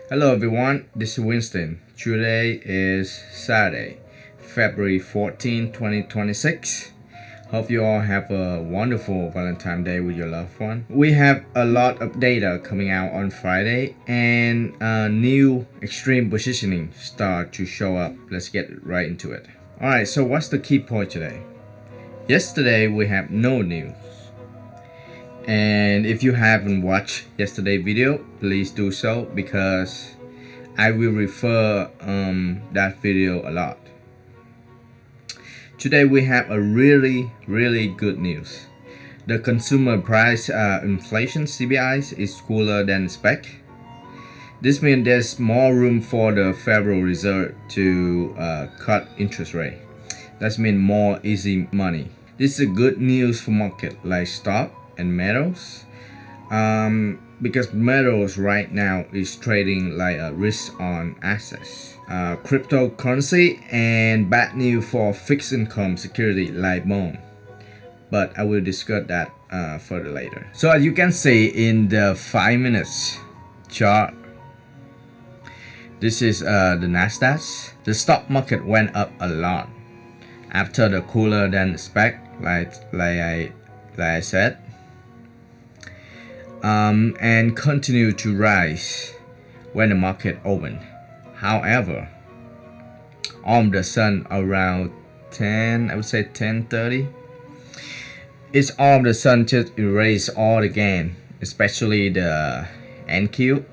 Hello everyone, this is Winston. Today is Saturday, February 14, 2026. Hope you all have a wonderful Valentine's Day with your loved one. We have a lot of data coming out on Friday and new extreme positioning start to show up. Let's get right into it. Alright, so what's the key point today? Yesterday we have no news. And if you haven't watched yesterday's video, please do so because I will refer that video a lot. Today we have a really good news. The consumer price inflation CPI is cooler than expected. This means there's more room for the Federal Reserve to cut interest rate. That means more easy money. This is good news for market like stock and metals. Because metals right now is trading like a risk on assets. Cryptocurrency and bad news for fixed income security like bond. But I will discuss that further later. So as you can see in the 5 minutes chart, this is the Nasdaq. The stock market went up a lot after the cooler than expect, like I said. And continue to rise when the market opened. However, on the sun around 10:30, it's all of the sun just erased all again, especially the NQ,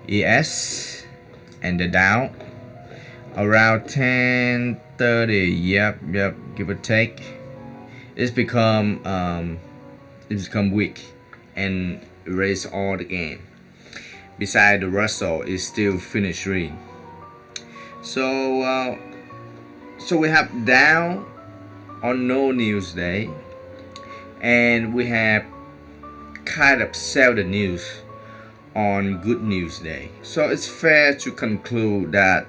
ES, and the Dow. Around 10:30, yep, give or take, it's become weak and erase all the gain. Besides, the Russell is still finished reading. So we have Dow on no news day, and we have kind of sell the news on good news day. So it's fair to conclude that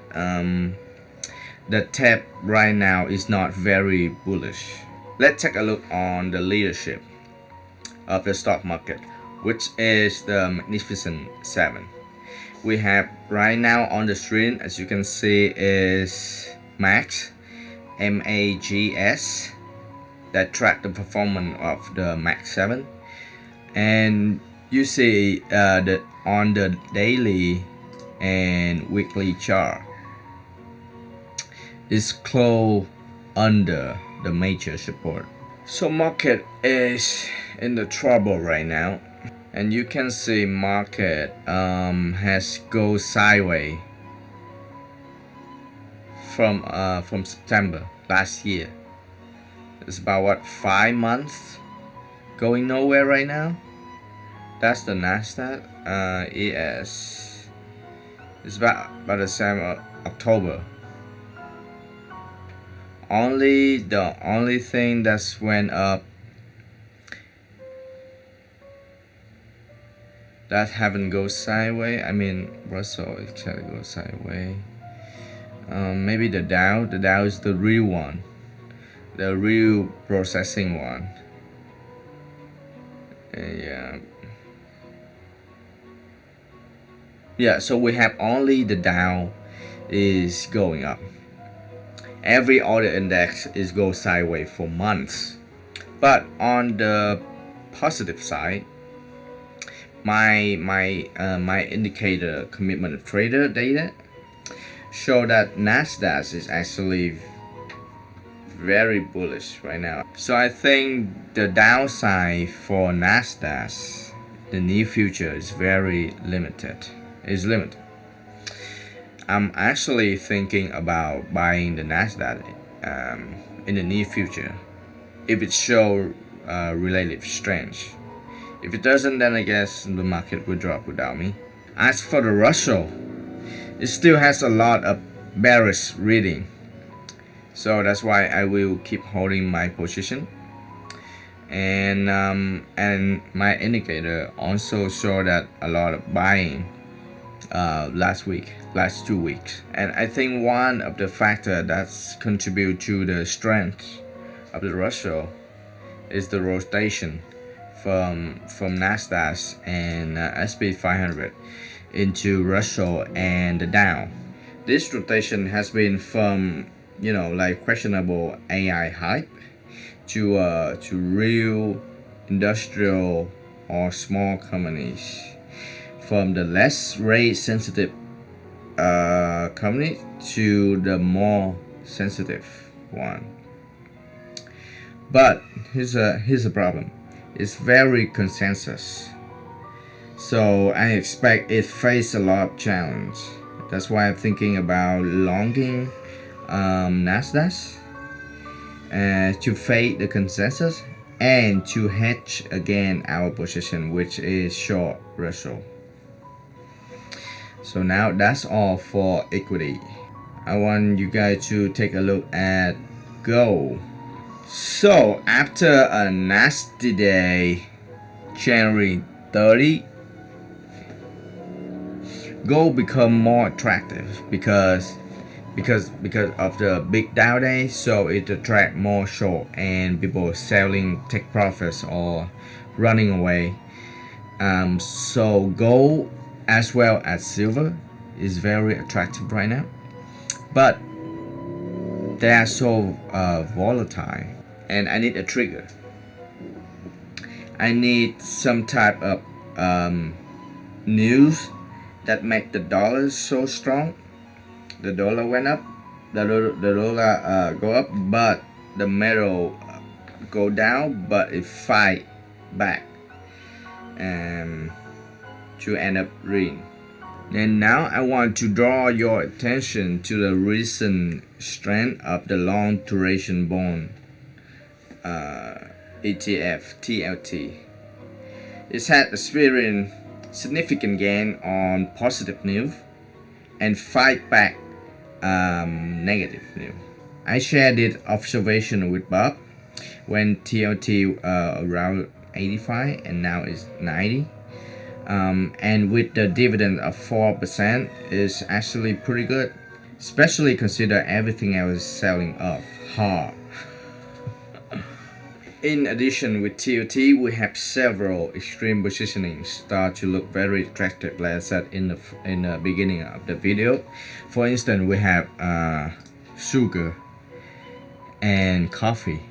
the tech right now is not very bullish. Let's take a look on the leadership of the stock market, which is the Magnificent Seven. We have right now on the screen, as you can see, is MAX, MAGS, that track the performance of the MAX 7. And you see that on the daily and weekly chart, is close under the major support. So market is in the trouble right now, and you can see market has go sideways from September last year. It's about 5 months going nowhere right now. That's the Nasdaq. ES. It's about the same October. The only thing that's went up that haven't go sideways. I mean, Russell is trying to go sideways. Maybe the Dow. The Dow is the real one, the real processing one. Yeah. So we have only the Dow is going up. Every other index is go sideways for months. But on the positive side, my indicator commitment of trader data show that Nasdaq is actually very bullish right now. So I think the downside for Nasdaq, the near future, is very limited. I'm actually thinking about buying the Nasdaq in the near future if it shows relative strength. If it doesn't, then I guess the market will drop without me. As for the Russell, it still has a lot of bearish reading, so that's why I will keep holding my position. And my indicator also show that a lot of buying last 2 weeks. And I think one of the factor that's contribute to the strength of the Russell is the rotation from Nasdaq and SP 500. into Russell and down. This rotation has been from like questionable AI hype to real industrial or small companies, from the less rate sensitive company to the more sensitive one. But here's a problem. It's very consensus. So I expect it face a lot of challenge. That's why I'm thinking about longing Nasdaq to fade the consensus and to hedge again our position, which is short Russell. So now that's all for equity. I want you guys to take a look at gold. So after a nasty day, January 30, gold become more attractive because of the big Dow day, so it attract more short and people selling take profits or running away. So gold as well as silver is very attractive right now, but they are so volatile, and I need a trigger. I need some type of news that make the dollar so strong. The dollar went up, the dollar go up, but the metal go down, but it fight back to end up green. And now I want to draw your attention to the recent strength of the long duration bond ETF TLT. It has experienced significant gain on positive news and fight back negative news. I shared this observation with Bob when TLT around 85 and now it's 90. And with the dividend of 4% is actually pretty good, especially consider everything else selling off hard. In addition, with TLT, we have several extreme positionings start to look very attractive, like I said in the beginning of the video. For instance, we have sugar and coffee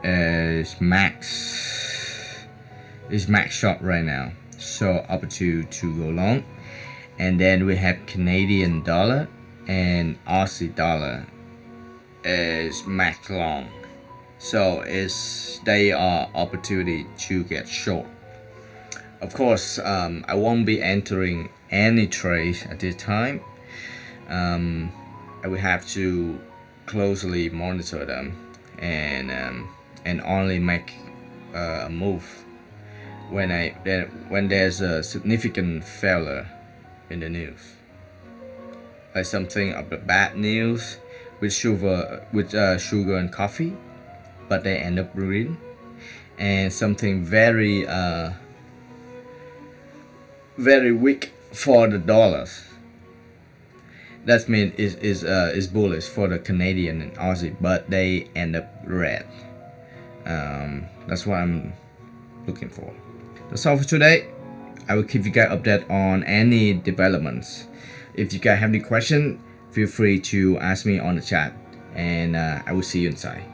is max short right now, so opportunity to go long. And then we have Canadian dollar and Aussie dollar is max long. So they are opportunity to get short. Of course, I won't be entering any trades at this time. I will have to closely monitor them and only make a move when there's a significant failure in the news, like something of the bad news with sugar and coffee, but they end up green, and something very weak for the dollars. That means is bullish for the Canadian and Aussie, but they end up red. That's what I'm looking for. That's all for today. I will keep you guys updated on any developments. If you guys have any question, feel free to ask me on the chat, and I will see you inside.